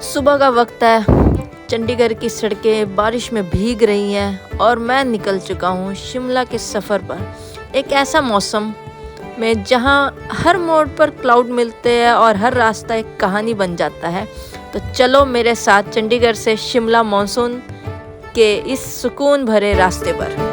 सुबह का वक्त है। चंडीगढ़ की सड़कें बारिश में भीग रही हैं और मैं निकल चुका हूँ शिमला के सफ़र पर। एक ऐसा मौसम में जहाँ हर मोड़ पर क्लाउड मिलते हैं और हर रास्ता एक कहानी बन जाता है। तो चलो मेरे साथ चंडीगढ़ से शिमला मानसून के इस सुकून भरे रास्ते पर।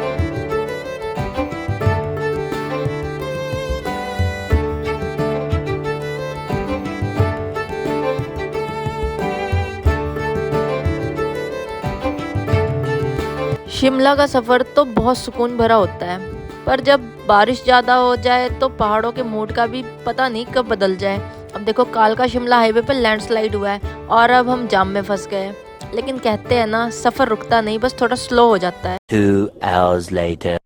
शिमला का सफ़र तो बहुत सुकून भरा होता है, पर जब बारिश ज़्यादा हो जाए तो पहाड़ों के मूड का भी पता नहीं कब बदल जाए। अब देखो, कालका शिमला हाईवे पर लैंडस्लाइड हुआ है और अब हम जाम में फंस गए। लेकिन कहते हैं ना, सफ़र रुकता नहीं, बस थोड़ा स्लो हो जाता है। 2 hours later.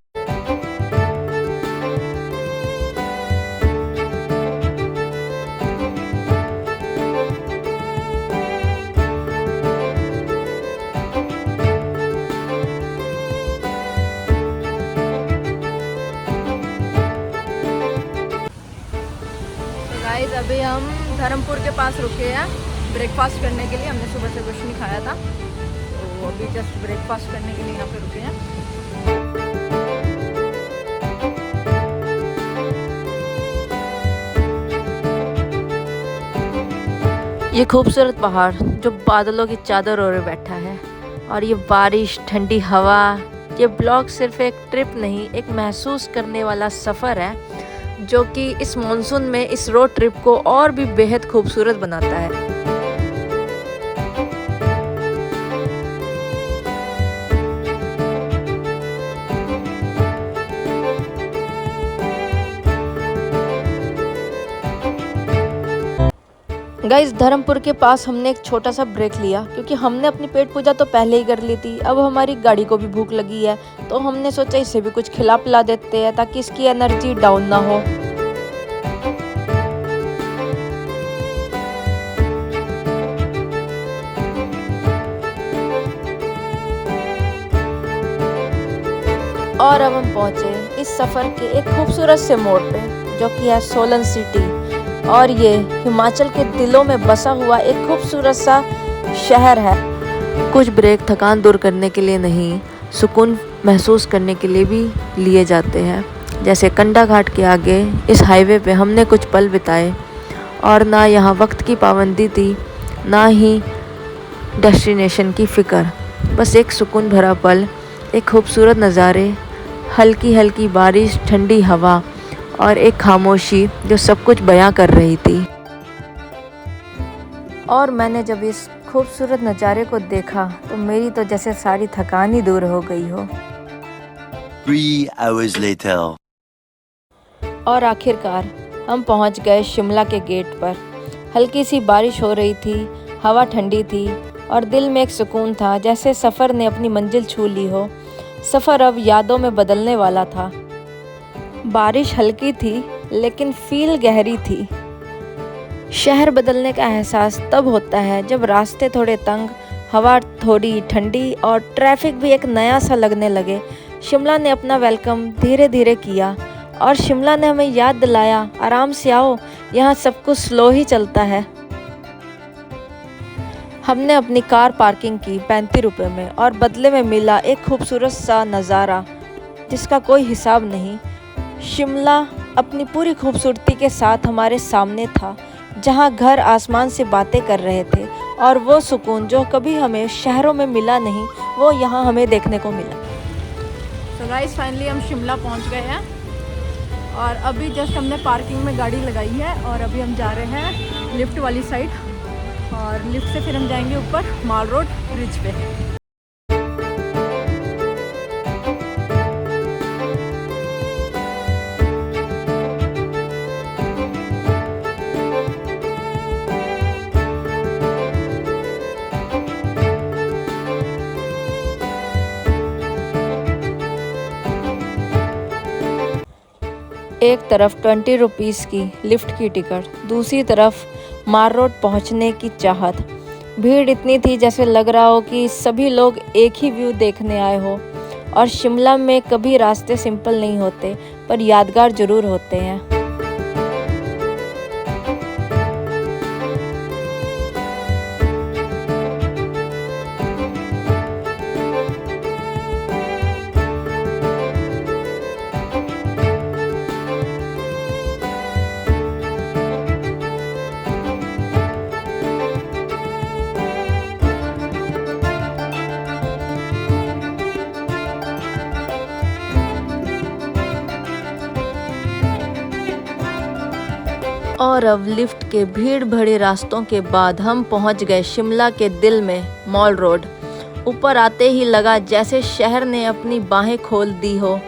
गाइस, अभी हम धर्मपुर के पास रुके हैं ब्रेकफास्ट करने के लिए। हमने सुबह से कुछ नहीं खाया था, तो अभी जस्ट ब्रेकफास्ट करने के लिए यहाँ पे रुके हैं। ये खूबसूरत पहाड़ जो बादलों की चादर ओढ़े बैठा है, और ये बारिश, ठंडी हवा, ये ब्लॉग सिर्फ एक ट्रिप नहीं, एक महसूस करने वाला सफ़र है जो कि इस मॉनसून में इस रोड ट्रिप को और भी बेहद खूबसूरत बनाता है। गाइस, धर्मपुर के पास हमने एक छोटा सा ब्रेक लिया क्योंकि हमने अपनी पेट पूजा तो पहले ही कर ली थी। अब हमारी गाड़ी को भी भूख लगी है, तो हमने सोचा इसे भी कुछ खिला पिला देते हैं ताकि इसकी एनर्जी डाउन ना हो। और अब हम पहुंचे इस सफ़र के एक खूबसूरत से मोड़ पे, जो कि है सोलन सिटी। और ये हिमाचल के दिलों में बसा हुआ एक खूबसूरत सा शहर है। कुछ ब्रेक थकान दूर करने के लिए नहीं, सुकून महसूस करने के लिए भी लिए जाते हैं। जैसे कंडा घाट के आगे इस हाईवे पे हमने कुछ पल बिताए, और ना यहाँ वक्त की पाबंदी थी, ना ही डेस्टिनेशन की फ़िक्र। बस एक सुकून भरा पल, एक खूबसूरत नज़ारे, हल्की हल्की बारिश, ठंडी हवा और एक खामोशी जो सब कुछ बयां कर रही थी। और मैंने जब इस खूबसूरत नज़ारे को देखा तो मेरी तो जैसे सारी थकान ही दूर हो गई हो। 3 hours later. और आखिरकार हम पहुंच गए शिमला के गेट पर। हल्की सी बारिश हो रही थी, हवा ठंडी थी और दिल में एक सुकून था, जैसे सफ़र ने अपनी मंजिल छू ली हो। सफ़र अब यादों में बदलने वाला था। बारिश हल्की थी लेकिन फील गहरी थी। शहर बदलने का एहसास तब होता है जब रास्ते थोड़े तंग, हवा थोड़ी ठंडी और ट्रैफिक भी एक नया सा लगने लगे। शिमला ने अपना वेलकम धीरे धीरे किया और शिमला ने हमें याद दिलाया, आराम से आओ, यहाँ सब कुछ स्लो ही चलता है। हमने अपनी कार पार्किंग की 35 रुपये में, और बदले में मिला एक खूबसूरत सा नज़ारा जिसका कोई हिसाब नहीं। शिमला अपनी पूरी खूबसूरती के साथ हमारे सामने था, जहाँ घर आसमान से बातें कर रहे थे, और वो सुकून जो कभी हमें शहरों में मिला नहीं, वो यहाँ हमें देखने को मिला। तो गाइस, फाइनली हम शिमला पहुँच गए हैं, और अभी जस्ट हमने पार्किंग में गाड़ी लगाई है और अभी हम जा रहे हैं लिफ्ट वाली साइड, और लिफ्ट से फिर हम जाएंगे ऊपर माल रोड ब्रिज पे। एक तरफ 20 रुपीज़ की लिफ्ट की टिकट, दूसरी तरफ मार रोड पहुँचने की चाहत। भीड़ इतनी थी जैसे लग रहा हो कि सभी लोग एक ही व्यू देखने आए हो। और शिमला में कभी रास्ते सिंपल नहीं होते, पर यादगार ज़रूर होते हैं। और अब लिफ्ट के भीड़ भरे रास्तों के बाद हम पहुंच गए शिमला के दिल में मॉल रोड। ऊपर आते ही लगा जैसे शहर ने अपनी बाहें खोल दी हो।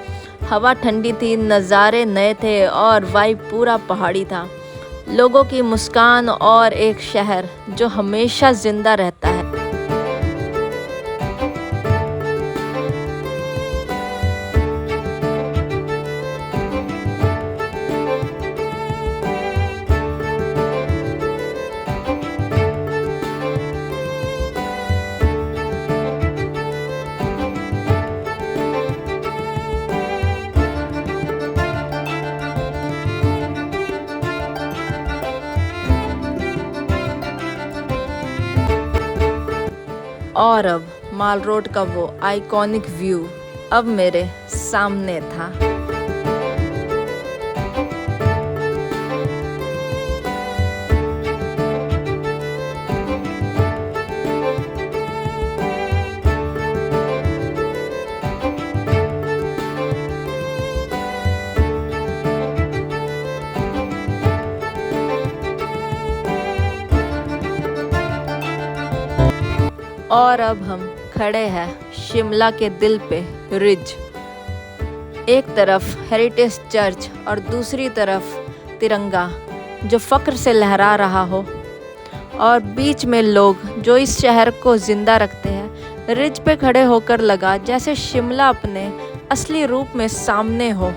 हवा ठंडी थी, नज़ारे नए थे और वाइब पूरा पहाड़ी था। लोगों की मुस्कान और एक शहर जो हमेशा जिंदा रहता है। और अब माल रोड का वो आइकॉनिक व्यू अब मेरे सामने था। और अब हम खड़े हैं शिमला के दिल पे रिज। एक तरफ हेरिटेज चर्च और दूसरी तरफ तिरंगा जो फ़ख्र से लहरा रहा हो, और बीच में लोग जो इस शहर को ज़िंदा रखते हैं। रिज पे खड़े होकर लगा जैसे शिमला अपने असली रूप में सामने हो।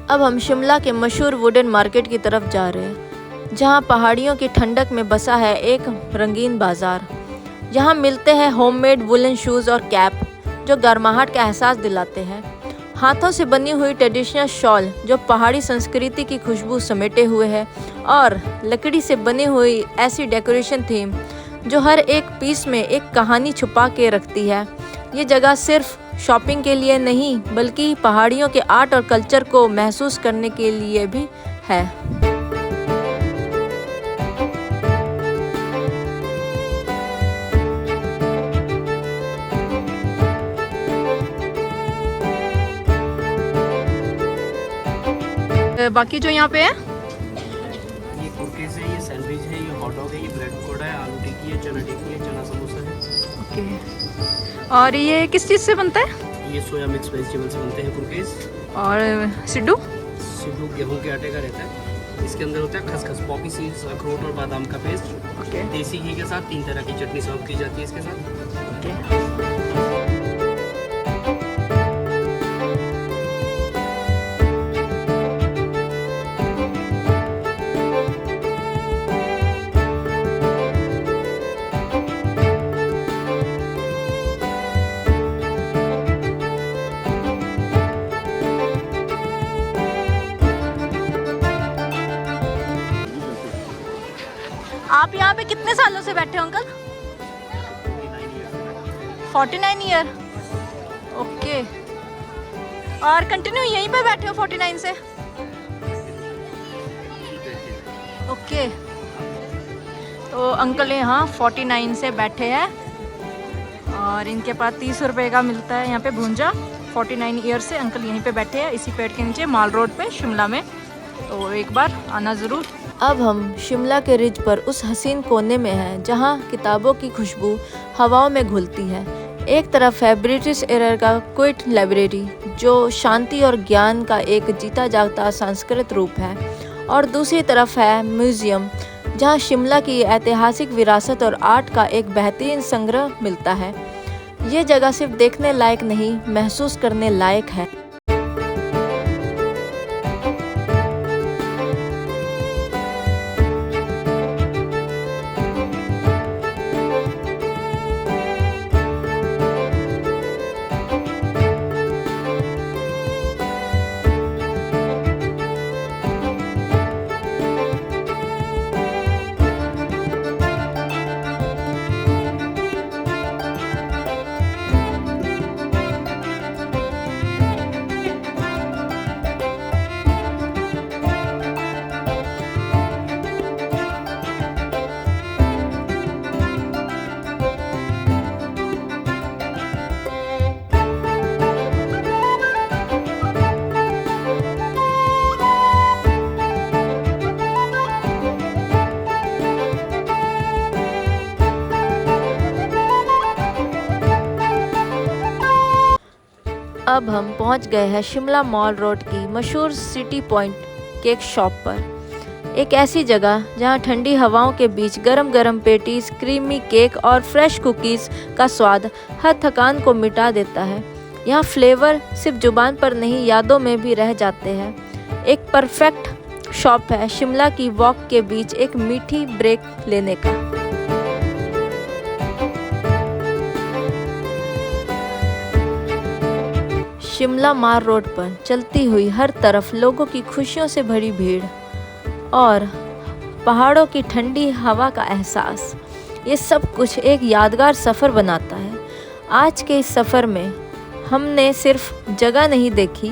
अब हम शिमला के मशहूर वुडन मार्केट की तरफ जा रहे हैं, जहां पहाड़ियों की ठंडक में बसा है एक रंगीन बाज़ार। यहाँ मिलते हैं होममेड वुलन शूज़ और कैप जो गर्माहट का एहसास दिलाते हैं। हाथों से बनी हुई ट्रेडिशनल शॉल जो पहाड़ी संस्कृति की खुशबू समेटे हुए है, और लकड़ी से बनी हुई ऐसी डेकोरेशन थीम जो हर एक पीस में एक कहानी छुपा के रखती है। ये जगह सिर्फ शॉपिंग के लिए नहीं बल्कि पहाड़ियों के आर्ट और कल्चर को महसूस करने के लिए भी है। बाकी जो यहाँ पे है ये कुरकेस है, ये सैंडविच है, ये हॉट डॉग है, ये ब्रेड पकौड़ा है, आलू टिक्की है, चना टिक्की है, चना समोसा है। ओके। और ये किस चीज़ से बनता है? ये सोया मिक्स वेजिटेबल से बनते हैं कुरकेस। और सिड्डू? सिड्डू गेहूं के आटे का रहता है। इसके अंदर होता है खसखस, पॉपी सीड्स, अखरोट और बादाम का पेस्ट। ओके। देसी घी के साथ 3 तरह की चटनी सर्व की जाती है इसके साथ। ओके। आप यहाँ पे कितने सालों से बैठे हो अंकल? 49 ईयर। ओके। और कंटिन्यू यहीं पे बैठे हो 49 से? ओके। तो अंकल यहाँ 49 से बैठे हैं और इनके पास 30 रुपये का मिलता है यहाँ पे भूंजा। 49 ईयर से अंकल यहीं पे बैठे हैं इसी पेड़ के नीचे माल रोड पे शिमला में, तो एक बार आना ज़रूर। अब हम शिमला के रिज पर उस हसीन कोने में हैं जहां किताबों की खुशबू हवाओं में घुलती है। एक तरफ है ब्रिटिश एरा का क्विट लाइब्रेरी जो शांति और ज्ञान का एक जीता जागता सांस्कृतिक रूप है, और दूसरी तरफ है म्यूज़ियम जहां शिमला की ऐतिहासिक विरासत और आर्ट का एक बेहतरीन संग्रह मिलता है। ये जगह सिर्फ देखने लायक नहीं, महसूस करने लायक है। अब हम पहुंच गए हैं शिमला मॉल रोड की मशहूर सिटी पॉइंट केक शॉप पर। एक ऐसी जगह जहां ठंडी हवाओं के बीच गरम गरम पेटीज, क्रीमी केक और फ्रेश कुकीज़ का स्वाद हर थकान को मिटा देता है। यहाँ फ्लेवर सिर्फ जुबान पर नहीं, यादों में भी रह जाते हैं। एक परफेक्ट शॉप है शिमला की वॉक के बीच एक मीठी ब्रेक लेने का। शिमला माल रोड पर चलती हुई हर तरफ लोगों की खुशियों से भरी भीड़ और पहाड़ों की ठंडी हवा का एहसास, ये सब कुछ एक यादगार सफ़र बनाता है। आज के इस सफ़र में हमने सिर्फ जगह नहीं देखी,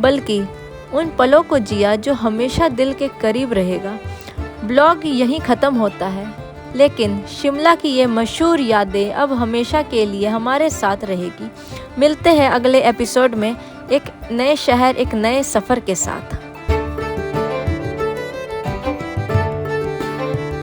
बल्कि उन पलों को जिया जो हमेशा दिल के करीब रहेगा। ब्लॉग यहीं ख़त्म होता है, लेकिन शिमला की ये मशहूर यादें अब हमेशा के लिए हमारे साथ रहेगी। मिलते हैं अगले एपिसोड में एक नए शहर, एक नए सफ़र के साथ।